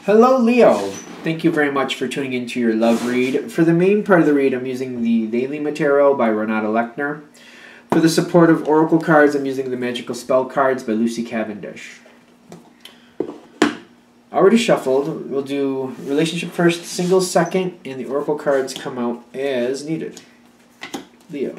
Hello, Leo. Thank you very much for tuning into your love read. For the main part of the read, I'm using the Daily Tarot by Renata Lechner. For the supportive oracle cards, I'm using the Magical Spell cards by Lucy Cavendish. Already shuffled. We'll do relationship first, singles second, and the oracle cards come out as needed. Leo.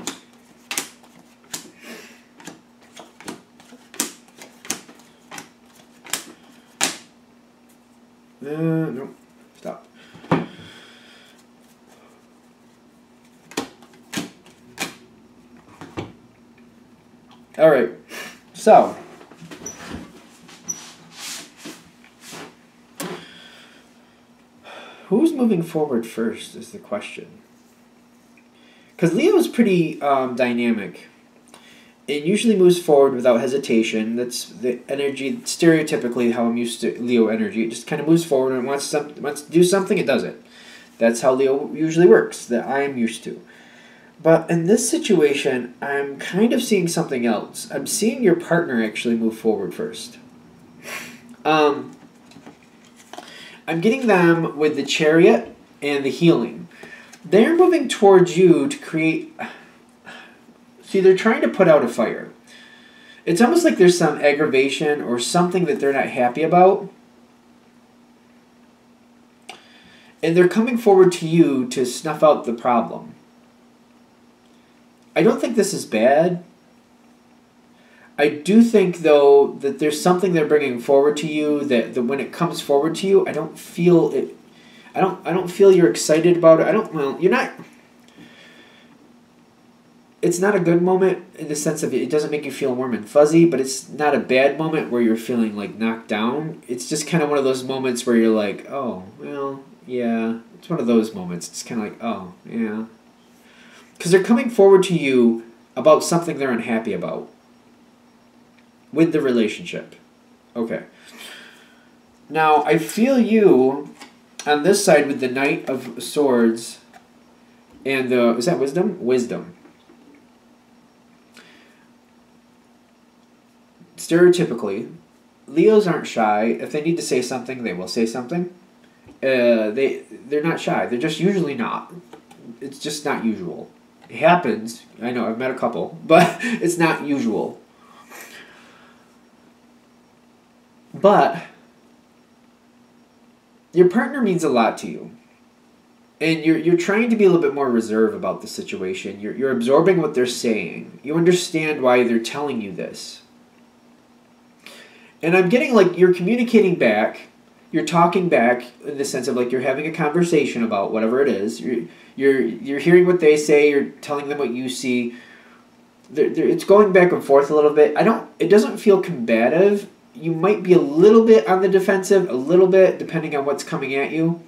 No. Stop. All right. So, who's moving forward first is the question. Because Leo is pretty dynamic. It usually moves forward without hesitation. That's the energy, stereotypically how I'm used to Leo energy. It just kind of moves forward and wants to do something, it does it. That's how Leo usually works, that I'm used to. But in this situation, I'm kind of seeing something else. I'm seeing your partner actually move forward first. I'm getting them with the Chariot and the Healing. They're moving towards you to create... See, they're trying to put out a fire. It's almost like there's some aggravation or something that they're not happy about. And they're coming forward to you to snuff out the problem. I don't think this is bad. I do think, though, that there's something they're bringing forward to you that when it comes forward to you, I don't feel it. I don't feel you're excited about it. Well, you're not. It's not a good moment in the sense of it doesn't make you feel warm and fuzzy, but it's not a bad moment where you're feeling like knocked down. It's just kind of one of those moments where you're like, oh, well, yeah. It's one of those moments. It's kind of like, oh, yeah. Because they're coming forward to you about something they're unhappy about with the relationship. Okay. Now, I feel you on this side with the Knight of Swords and the... Is that Wisdom? Wisdom. Stereotypically, Leos aren't shy. If they need to say something, they will say something. They're not shy. They're just usually not. It's just not usual. It happens. I know, I've met a couple. But it's not usual. But your partner means a lot to you. And you're trying to be a little bit more reserved about the situation. You're absorbing what they're saying. You understand why they're telling you this. And I'm getting like you're communicating back, you're talking back in the sense of like you're having a conversation about whatever it is. You're hearing what they say, you're telling them what you see. It's going back and forth a little bit. It doesn't feel combative. You might be a little bit on the defensive, a little bit depending on what's coming at you.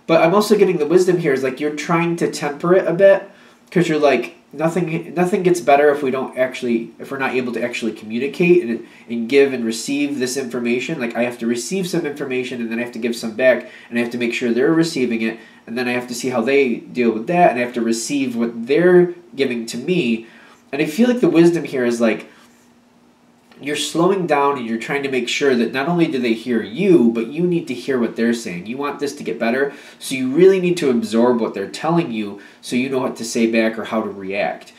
But I'm also getting the wisdom here is like you're trying to temper it a bit because you're like nothing gets better if we're not able to actually communicate and give and receive this information. Like I have to receive some information and then I have to give some back and I have to make sure they're receiving it and then I have to see how they deal with that and I have to receive what they're giving to me. And I feel like the wisdom here is like you're slowing down and you're trying to make sure that not only do they hear you, but you need to hear what they're saying. You want this to get better, so you really need to absorb what they're telling you so you know what to say back or how to react.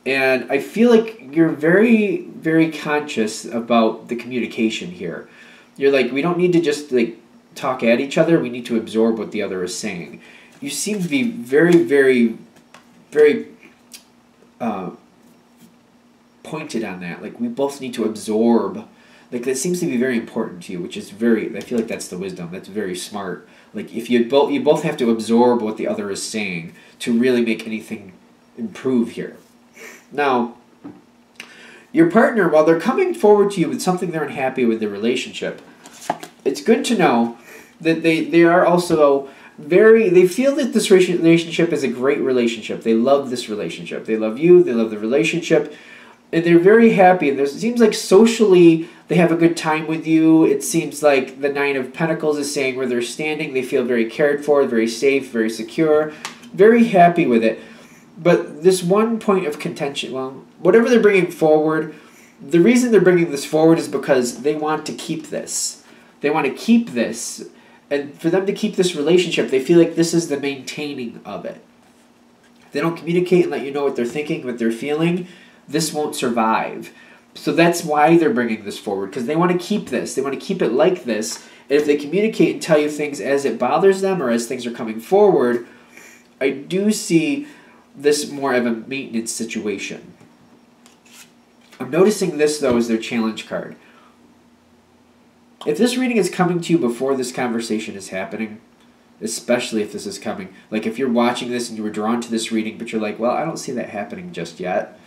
And I feel like you're very, very conscious about the communication here. You're like, we don't need to just like talk at each other. We need to absorb what the other is saying. You seem to be very, very, very... pointed on that. Like we both need to absorb. Like that seems to be very important to you, which is very. I feel like that's the wisdom. That's very smart. Like if you both have to absorb what the other is saying to really make anything improve here. Now, your partner, while they're coming forward to you with something they're unhappy with the relationship, it's good to know that they are also they feel that this relationship is a great relationship. They love this relationship. They love you. They love the relationship. And they're very happy. It seems like socially they have a good time with you. It seems like the Nine of Pentacles is saying where they're standing, they feel very cared for, very safe, very secure, very happy with it. But this one point of contention, well, whatever they're bringing forward, the reason they're bringing this forward is because they want to keep this. They want to keep this And for them to keep this relationship, they feel like this is the maintaining of it. If they don't communicate and let you know what they're thinking, what they're feeling, this won't survive. So that's why they're bringing this forward, because they want to keep this. They want to keep it like this. And if they communicate and tell you things as it bothers them or as things are coming forward, I do see this more of a maintenance situation. I'm noticing this, though, as their challenge card. If this reading is coming to you before this conversation is happening, especially if this is coming, like if you're watching this and you were drawn to this reading, but you're like, well, I don't see that happening just yet,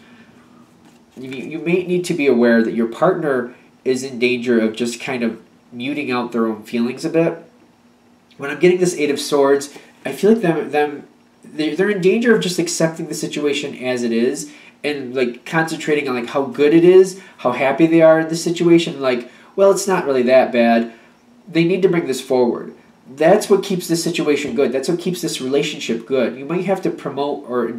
you may need to be aware that your partner is in danger of just kind of muting out their own feelings a bit. When I'm getting this Eight of Swords, I feel like they're in danger of just accepting the situation as it is and like concentrating on like how good it is, how happy they are in the situation, like, well, it's not really that bad. They need to bring this forward. That's what keeps this situation good. That's what keeps this relationship good. You might have to promote or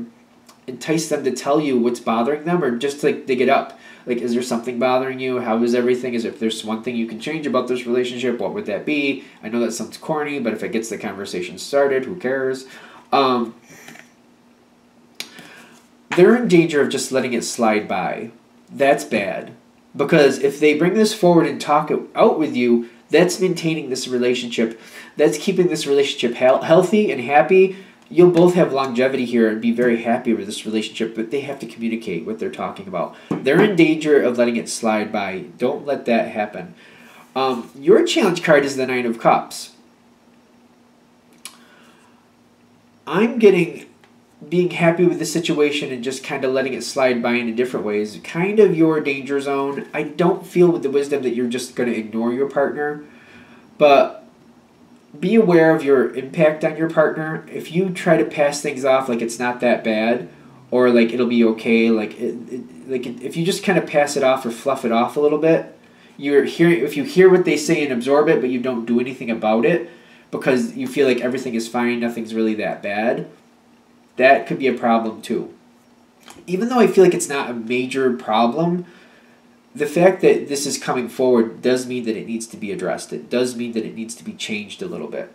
entice them to tell you what's bothering them, or just like dig it up. Like, is there something bothering you? How is everything? Is if there's one thing you can change about this relationship, what would that be? I know that sounds corny, but if it gets the conversation started, who cares? They're in danger of just letting it slide by. That's bad. Because if they bring this forward and talk it out with you, that's maintaining this relationship. That's keeping this relationship healthy and happy. You'll both have longevity here and be very happy with this relationship, but they have to communicate what they're talking about. They're in danger of letting it slide by. Don't let that happen. Your challenge card is the Nine of Cups. I'm getting being happy with the situation and just kind of letting it slide by in a different ways, kind of your danger zone. I don't feel with the wisdom that you're just going to ignore your partner, but be aware of your impact on your partner. If you try to pass things off like it's not that bad, or like it'll be okay, if you just kind of pass it off or fluff it off a little bit, if you hear what they say and absorb it, but you don't do anything about it because you feel like everything is fine, nothing's really that bad, that could be a problem too. Even though I feel like it's not a major problem, the fact that this is coming forward does mean that it needs to be addressed. It does mean that it needs to be changed a little bit.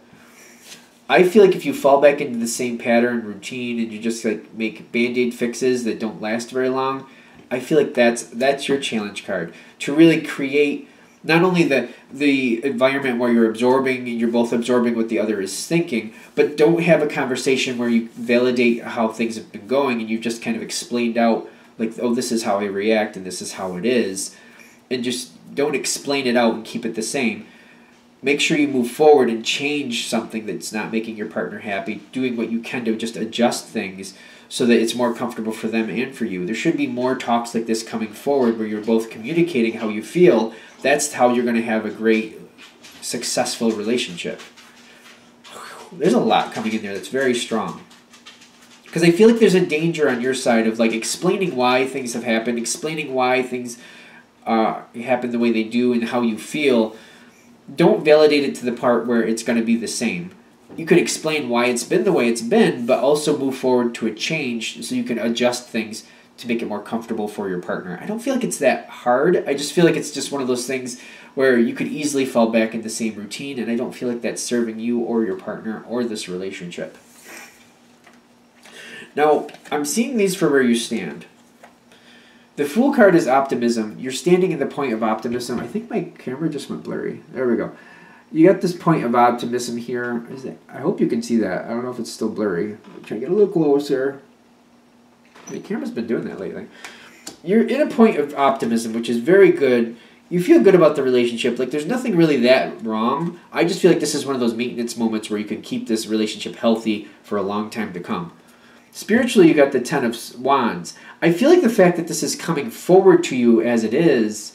I feel like if you fall back into the same pattern, routine, and you just like make Band-Aid fixes that don't last very long, I feel like that's your challenge card. To really create not only the environment where you're absorbing and you're both absorbing what the other is thinking, but don't have a conversation where you validate how things have been going and you've just kind of explained out like, oh, this is how I react and this is how it is, and just don't explain it out and keep it the same. Make sure you move forward and change something that's not making your partner happy, doing what you can to just adjust things so that it's more comfortable for them and for you. There should be more talks like this coming forward where you're both communicating how you feel. That's how you're going to have a great, successful relationship. There's a lot coming in there that's very strong. Because I feel like there's a danger on your side of like explaining why things have happened, explaining why things happen the way they do and how you feel. Don't validate it to the part where it's going to be the same. You could explain why it's been the way it's been, but also move forward to a change so you can adjust things to make it more comfortable for your partner. I don't feel like it's that hard. I just feel like it's just one of those things where you could easily fall back in the same routine, and I don't feel like that's serving you or your partner or this relationship. Now, I'm seeing these for where you stand. The Fool card is optimism. You're standing in the point of optimism. I think my camera just went blurry. There we go. You got this point of optimism here. I hope you can see that. I don't know if it's still blurry. I'm trying to get a little closer. My camera's been doing that lately. You're in a point of optimism, which is very good. You feel good about the relationship. Like, there's nothing really that wrong. I just feel like this is one of those maintenance moments where you can keep this relationship healthy for a long time to come. Spiritually, you got the Ten of Wands. I feel like the fact that this is coming forward to you as it is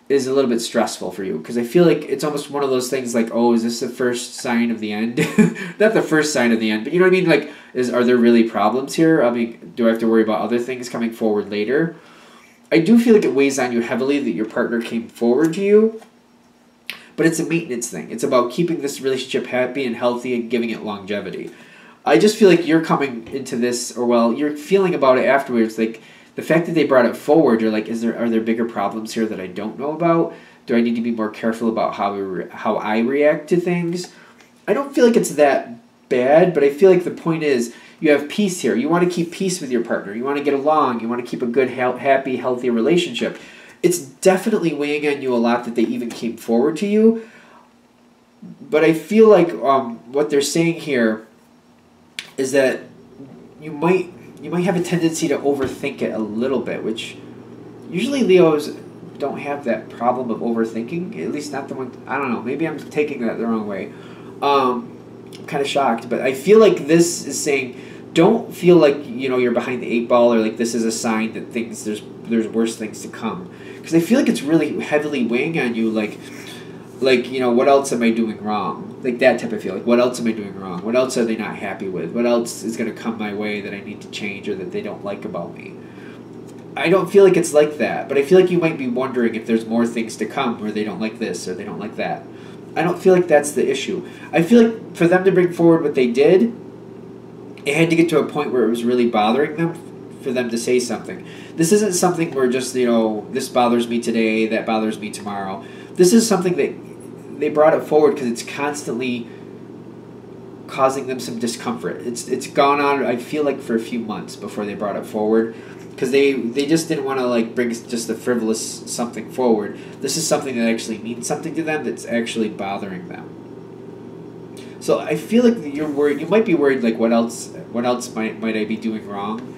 a little bit stressful for you, because I feel like it's almost one of those things like, oh, is this the first sign of the end? Not the first sign of the end, but you know what I mean? Like, are there really problems here? I mean, do I have to worry about other things coming forward later? I do feel like it weighs on you heavily that your partner came forward to you, but it's a maintenance thing. It's about keeping this relationship happy and healthy and giving it longevity. I just feel like you're coming into this, or well, you're feeling about it afterwards, like the fact that they brought it forward, you're like, are there bigger problems here that I don't know about? Do I need to be more careful about how I react to things? I don't feel like it's that bad, but I feel like the point is you have peace here. You want to keep peace with your partner. You want to get along. You want to keep a good, happy, healthy relationship. It's definitely weighing on you a lot that they even came forward to you. But I feel like what they're saying here is that you might have a tendency to overthink it a little bit, which usually Leos don't have that problem of overthinking. At least not the one. I don't know. Maybe I'm taking that the wrong way. I'm kind of shocked, but I feel like this is saying don't feel like you're behind the eight ball or like this is a sign that there's worse things to come, because I feel like it's really heavily weighing on you, like what else am I doing wrong, like that type of feel, like what else am I doing wrong, what else are they not happy with, what else is going to come my way that I need to change or that they don't like about me. I don't feel like it's like that, but I feel like you might be wondering if there's more things to come where they don't like this or they don't like that. I don't feel like that's the issue. I feel like for them to bring forward what they did, it had to get to a point where it was really bothering them for them to say something. This isn't something where just, this bothers me today, that bothers me tomorrow. This is something that they brought it forward because it's constantly causing them some discomfort. It's gone on, I feel like, for a few months before they brought it forward, because they just didn't want to bring just a frivolous something forward. This is something that actually means something to them, that's actually bothering them. So I feel like you're worried. You might be worried, like, what else might I be doing wrong?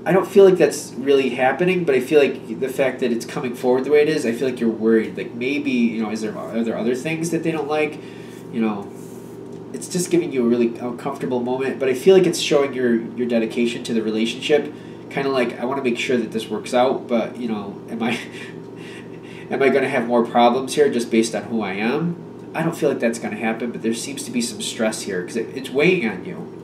I don't feel like that's really happening, but I feel like the fact that it's coming forward the way it is, I feel like you're worried. Like, maybe, are there other things that they don't like? It's just giving you a really uncomfortable moment, but I feel like it's showing your dedication to the relationship. Kind of like, I want to make sure that this works out, but, am I going to have more problems here just based on who I am? I don't feel like that's going to happen, but there seems to be some stress here because it's weighing on you.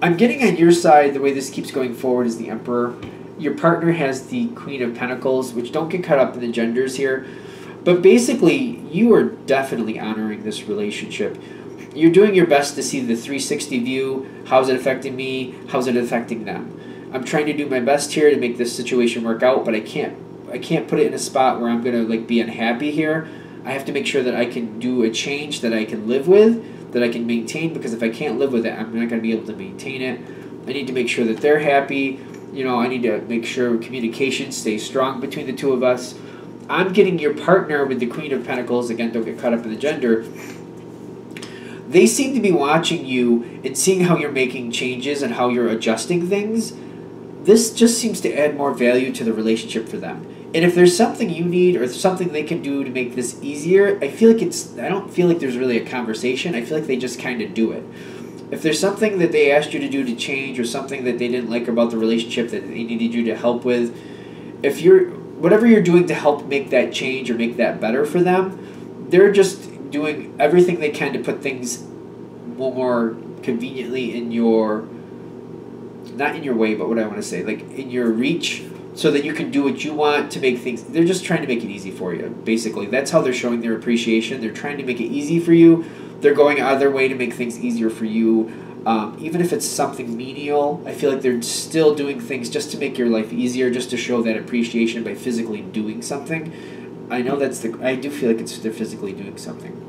I'm getting on your side, the way this keeps going forward, is the Emperor. Your partner has the Queen of Pentacles, which don't get caught up in the genders here. But basically, you are definitely honoring this relationship. You're doing your best to see the 360 view. How's it affecting me? How's it affecting them? I'm trying to do my best here to make this situation work out, but I can't put it in a spot where I'm going to be unhappy here. I have to make sure that I can do a change that I can live with, that I can maintain, because if I can't live with it, I'm not going to be able to maintain it. I need to make sure that they're happy. I need to make sure communication stays strong between the two of us. I'm getting your partner with the Queen of Pentacles. Again, don't get caught up in the gender. They seem to be watching you and seeing how you're making changes and how you're adjusting things. This just seems to add more value to the relationship for them. And if there's something you need or something they can do to make this easier, I don't feel like there's really a conversation. I feel like they just kind of do it. If there's something that they asked you to do to change, or something that they didn't like about the relationship that they needed you to help with, whatever you're doing to help make that change or make that better for them, they're just doing everything they can to put things more conveniently in your, not in your way, but what I want to say, like in your reach, so that you can do what you want to make things. They're just trying to make it easy for you, basically. That's how they're showing their appreciation. They're trying to make it easy for you. They're going out of their way to make things easier for you. Even if it's something menial, I feel like they're still doing things just to make your life easier, just to show that appreciation by physically doing something. I know I do feel like they're physically doing something.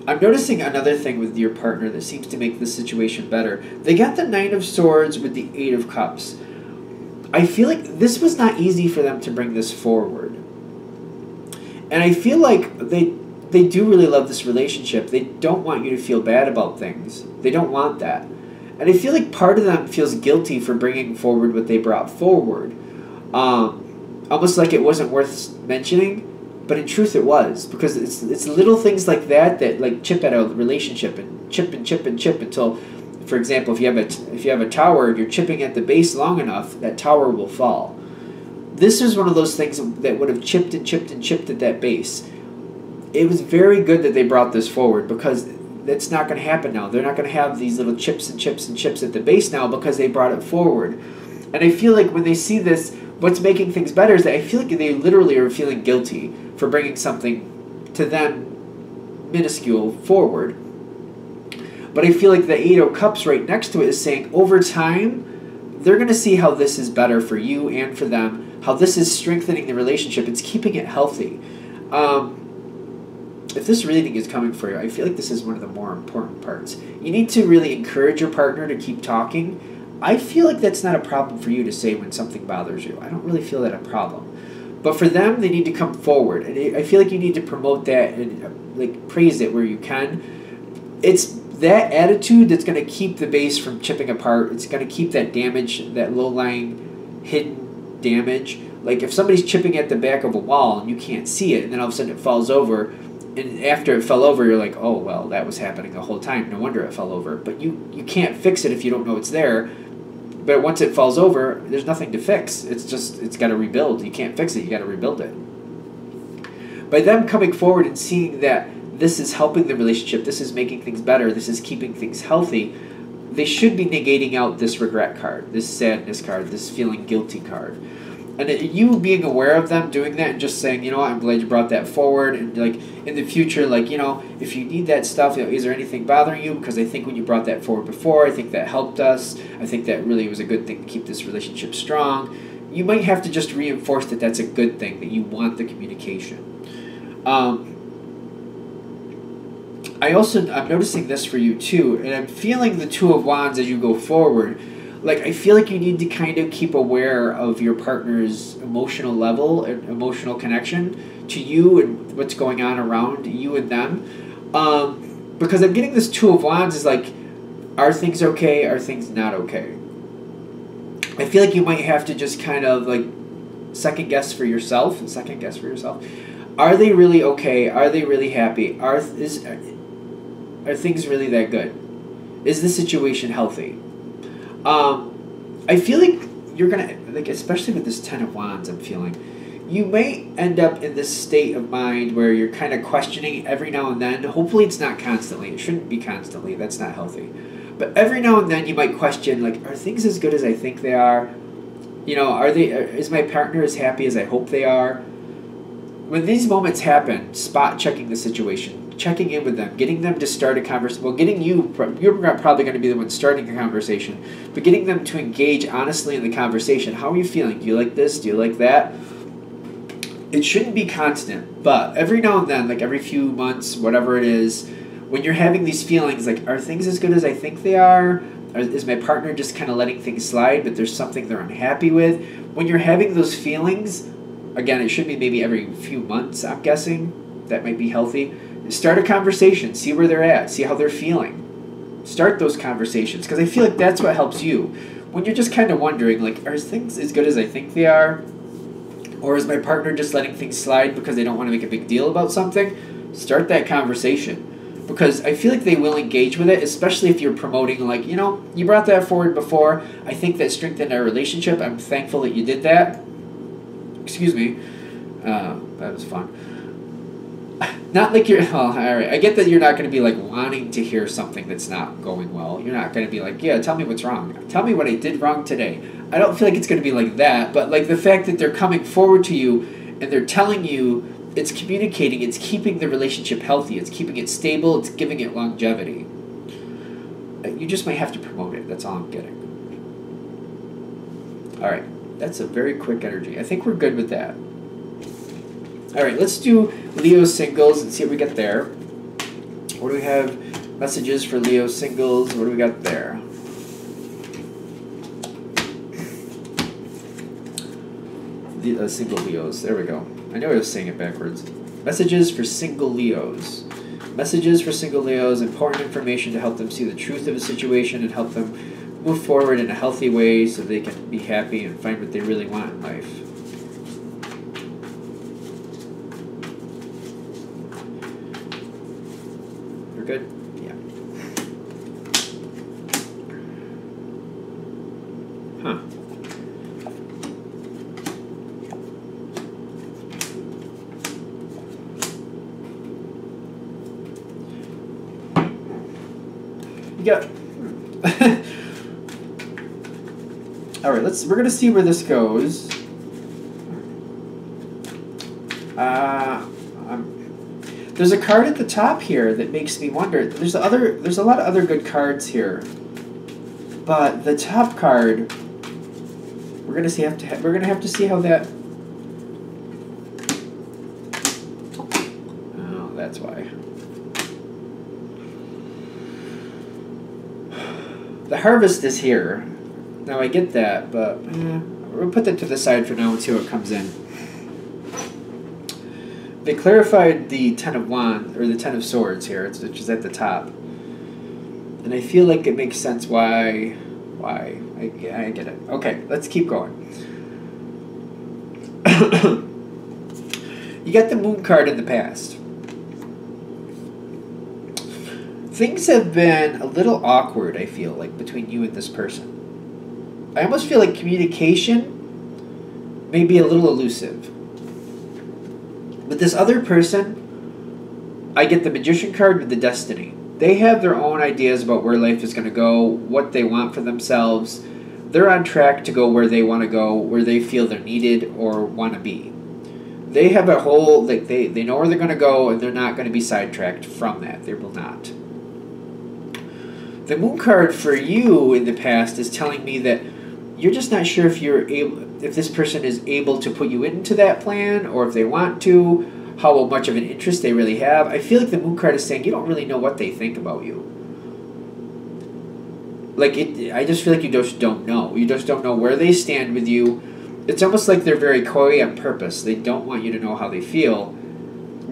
I'm noticing another thing with your partner that seems to make this situation better. They got the 9 of Swords with the 8 of Cups. I feel like this was not easy for them to bring this forward. And I feel like they do really love this relationship. They don't want you to feel bad about things. They don't want that. And I feel like part of them feels guilty for bringing forward what they brought forward. Almost like it wasn't worth mentioning. But in truth, it was, because it's little things like that like chip at a relationship and chip until, for example, if you have a tower, if you're chipping at the base long enough, that tower will fall. This is one of those things that would have chipped at that base. It was very good that they brought this forward, because that's not going to happen now. They're not going to have these little chips at the base now, because they brought it forward. And I feel like when they see this, what's making things better is that I feel like they literally are feeling guilty for bringing something to them minuscule forward. But I feel like the 8 of Cups right next to it is saying over time, they're going to see how this is better for you and for them, how this is strengthening the relationship. It's keeping it healthy. if this reading is coming for you, I feel like this is one of the more important parts. You need to really encourage your partner to keep talking. I feel like that's not a problem for you to say when something bothers you. I don't really feel that a problem. But for them, they need to come forward. And I feel like you need to promote that and like praise it where you can. It's that attitude that's going to keep the base from chipping apart. It's going to keep that damage, that low-lying, hidden damage. Like if somebody's chipping at the back of a wall and you can't see it, and then all of a sudden it falls over, and after it fell over, you're like, oh, well, that was happening the whole time. No wonder it fell over. But you can't fix it if you don't know it's there. But once it falls over, there's nothing to fix. It's got to rebuild. You can't fix it. You got to rebuild it. By them coming forward and seeing that this is helping the relationship, this is making things better, this is keeping things healthy, they should be negating out this regret card, this sadness card, this feeling guilty card. And you being aware of them doing that and just saying, you know what, I'm glad you brought that forward, and like in the future, like, you know, if you need that stuff, you know, is there anything bothering you? Because I think when you brought that forward before, I think that helped us. I think that really was a good thing to keep this relationship strong. You might have to just reinforce that that's a good thing, that you want the communication. I'm noticing this for you too, and I'm feeling the Two of Wands as you go forward. Like, I feel like you need to kind of keep aware of your partner's emotional level and emotional connection to you and what's going on around you and them. Because I'm getting this Two of Wands is like, are things okay? Are things not okay? I feel like you might have to just kind of like second guess for yourself. Are they really okay? Are they really happy? Are things really that good? Is the situation healthy? I feel like you're gonna, like, especially with this Ten of Wands, I'm feeling you may end up in this state of mind where you're kind of questioning every now and then. Hopefully it's not constantly. It shouldn't be constantly. That's not healthy. But every now and then you might question, like, are things as good as I think they are? You know, is my partner as happy as I hope they are? When these moments happen, spot checking the situation, checking in with them, getting them to start a conversation. Well, you're probably going to be the one starting a conversation, but getting them to engage honestly in the conversation. How are you feeling? Do you like this? Do you like that? It shouldn't be constant, but every now and then, like every few months, whatever it is, when you're having these feelings, like, are things as good as I think they are? Is my partner just kind of letting things slide, but there's something they're unhappy with? When you're having those feelings, again, it should be maybe every few months, I'm guessing. That might be healthy. Start a conversation. See where they're at. See how they're feeling. Start those conversations, because I feel like that's what helps you. When you're just kind of wondering, like, are things as good as I think they are? Or is my partner just letting things slide because they don't want to make a big deal about something? Start that conversation. Because I feel like they will engage with it, especially if you're promoting, like, you know, you brought that forward before. I think that strengthened our relationship. I'm thankful that you did that. Excuse me. That was fun. Not like you're, all right, I get that you're not going to be, like, wanting to hear something that's not going well. You're not going to be like, yeah, tell me what's wrong. Tell me what I did wrong today. I don't feel like it's going to be like that, but, like, the fact that they're coming forward to you and they're telling you, it's communicating, it's keeping the relationship healthy, it's keeping it stable, it's giving it longevity. You just might have to promote it. That's all I'm getting. All right. That's a very quick energy. I think we're good with that. All right, let's do Leo singles and see what we get there. What do we have? Messages for Leo singles. What do we got there? The single Leos. There we go. I know I was saying it backwards. Messages for single Leos. Messages for single Leos. Important information to help them see the truth of a situation and help them move forward in a healthy way so they can be happy and find what they really want in life. We're good? Yeah. Huh. You got... All right, we're gonna see where this goes. There's a card at the top here that makes me wonder. There's a lot of other good cards here, but the top card, we're gonna have to see how that. Oh, that's why. The Harvest is here. Now I get that, but we'll put that to the side for now and see what comes in. They clarified the Ten of Wands, or the Ten of Swords here, which is at the top. And I feel like it makes sense why. I get it. Okay, let's keep going. You got the Moon card in the past. Things have been a little awkward, I feel like, between you and this person. I almost feel like communication may be a little elusive. With this other person, I get the Magician card with the Destiny. They have their own ideas about where life is going to go, what they want for themselves. They're on track to go where they want to go, where they feel they're needed or want to be. They have a whole, like they know where they're going to go, and they're not going to be sidetracked from that. They will not. The Moon card for you in the past is telling me that you're just not sure if this person is able to put you into that plan, or if they want to, how much of an interest they really have. I feel like the Moon card is saying you don't really know what they think about you. I just feel like you just don't know. You just don't know where they stand with you. It's almost like they're very coy on purpose. They don't want you to know how they feel,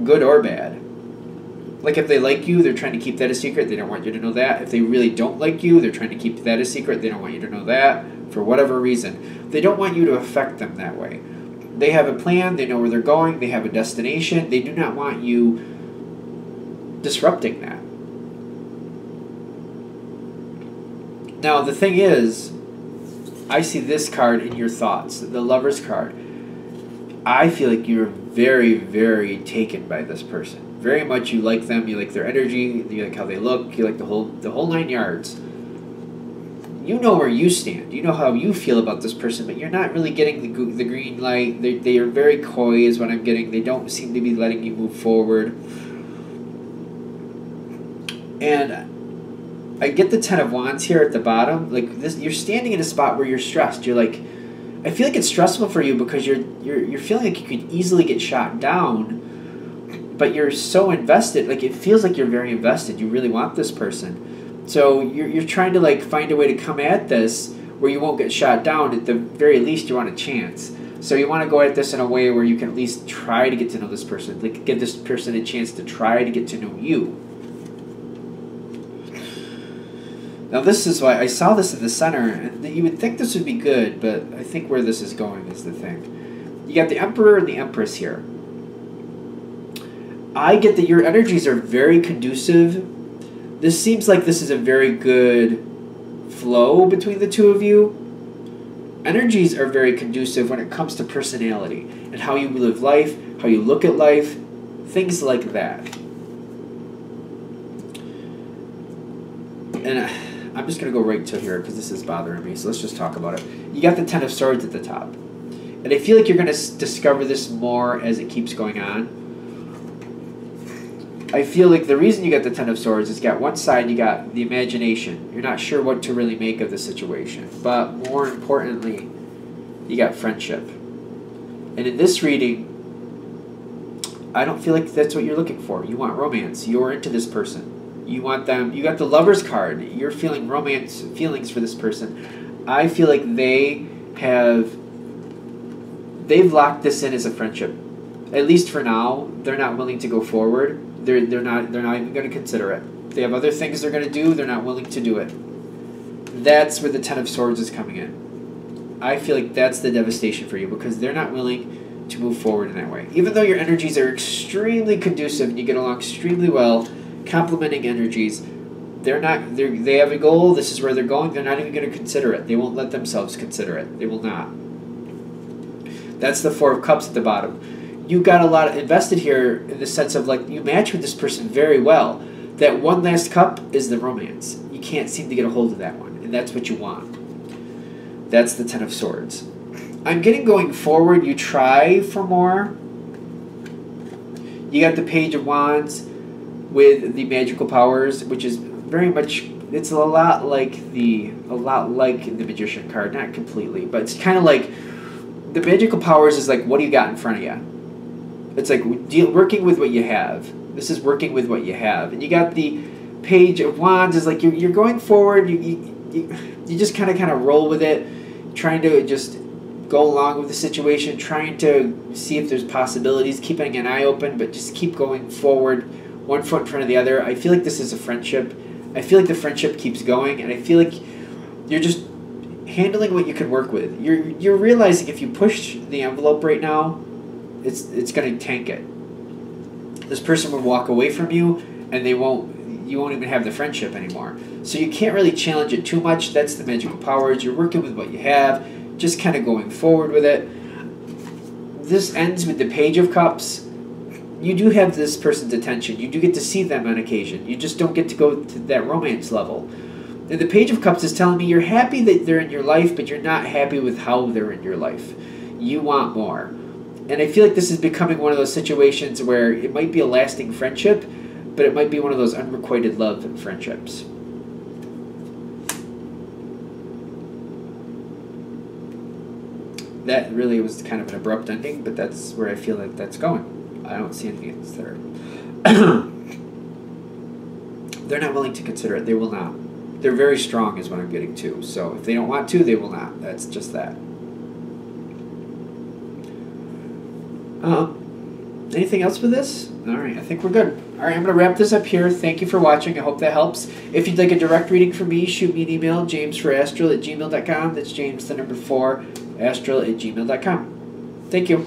good or bad. Like if they like you, they're trying to keep that a secret. They don't want you to know that. If they really don't like you, they're trying to keep that a secret. They don't want you to know that for whatever reason. They don't want you to affect them that way. They have a plan. They know where they're going. They have a destination. They do not want you disrupting that. Now, the thing is, I see this card in your thoughts, the Lover's card. I feel like you're very, very taken by this person. Very much you like them. You like their energy. You like how they look. You like the whole 9 yards. You know where you stand. You know how you feel about this person, but you're not really getting the green light. They are very coy is what I'm getting. They don't seem to be letting you move forward. And I get the Ten of Wands here at the bottom. Like this, you're standing in a spot where you're stressed. You're like, I feel like it's stressful for you because you're feeling like you could easily get shot down, but you're so invested. Like it feels like you're very invested. You really want this person. So you're trying to like find a way to come at this where you won't get shot down. At the very least, you want a chance. So you want to go at this in a way where you can at least try to get to know this person. Like give this person a chance to try to get to know you. Now this is why I saw this in the center, and you would think this would be good, but I think where this is going is the thing. You got the Emperor and the Empress here. I get that your energies are very conducive. This seems like this is a very good flow between the two of you. Energies are very conducive when it comes to personality and how you live life, how you look at life, things like that. And I'm just going to go right to here because this is bothering me, so let's just talk about it. You got the Ten of Swords at the top. And I feel like you're going to discover this more as it keeps going on. I feel like the reason you got the Ten of Swords is you got one side, you got the imagination. You're not sure what to really make of the situation. But more importantly, you got friendship. And in this reading, I don't feel like that's what you're looking for. You want romance. You're into this person. You want them. You got the Lover's card. You're feeling romance feelings for this person. I feel like they've locked this in as a friendship. At least for now, they're not willing to go forward. They're not even going to consider it. They have other things they're going to do. They're not willing to do it. That's where the Ten of Swords is coming in. I feel like that's the devastation for you because they're not willing to move forward in that way. Even though your energies are extremely conducive and you get along extremely well, complementing energies, they have a goal. This is where they're going. They're not even going to consider it. They won't let themselves consider it. They will not. That's the Four of Cups at the bottom. You got a lot invested here in the sense of like you match with this person very well. That one last cup is the romance. You can't seem to get a hold of that one, and that's what you want. That's the Ten of Swords. I'm getting going forward. You try for more. You got the Page of Wands with the magical powers, which is very much. It's a lot like the Magician card, not completely, but it's kind of like the magical powers is like what do you got in front of you. It's like working with what you have. This is working with what you have. And you got the Page of Wands is like you're going forward. You just kind of roll with it, trying to just go along with the situation, trying to see if there's possibilities, keeping an eye open, but just keep going forward, one foot in front of the other. I feel like this is a friendship. I feel like the friendship keeps going, and I feel like you're just handling what you can work with. You're realizing if you push the envelope right now, it's going to tank it. This person will walk away from you, and you won't even have the friendship anymore. So you can't really challenge it too much. That's the magical powers. You're working with what you have, just kind of going forward with it. This ends with the Page of Cups. You do have this person's attention. You do get to see them on occasion. You just don't get to go to that romance level. And the Page of Cups is telling me you're happy that they're in your life, but you're not happy with how they're in your life. You want more. And I feel like this is becoming one of those situations where it might be a lasting friendship, but it might be one of those unrequited love friendships. That really was kind of an abrupt ending, but that's where I feel like that's going. I don't see anything else there. They're not willing to consider it. They will not. They're very strong is what I'm getting to. So if they don't want to, they will not. That's just that. Anything else with this? All right, I think we're good. All right, I'm going to wrap this up here. Thank you for watching. I hope that helps. If you'd like a direct reading from me, shoot me an email, jamesforastral@gmail.com. That's James, the number 4, astral@gmail.com. Thank you.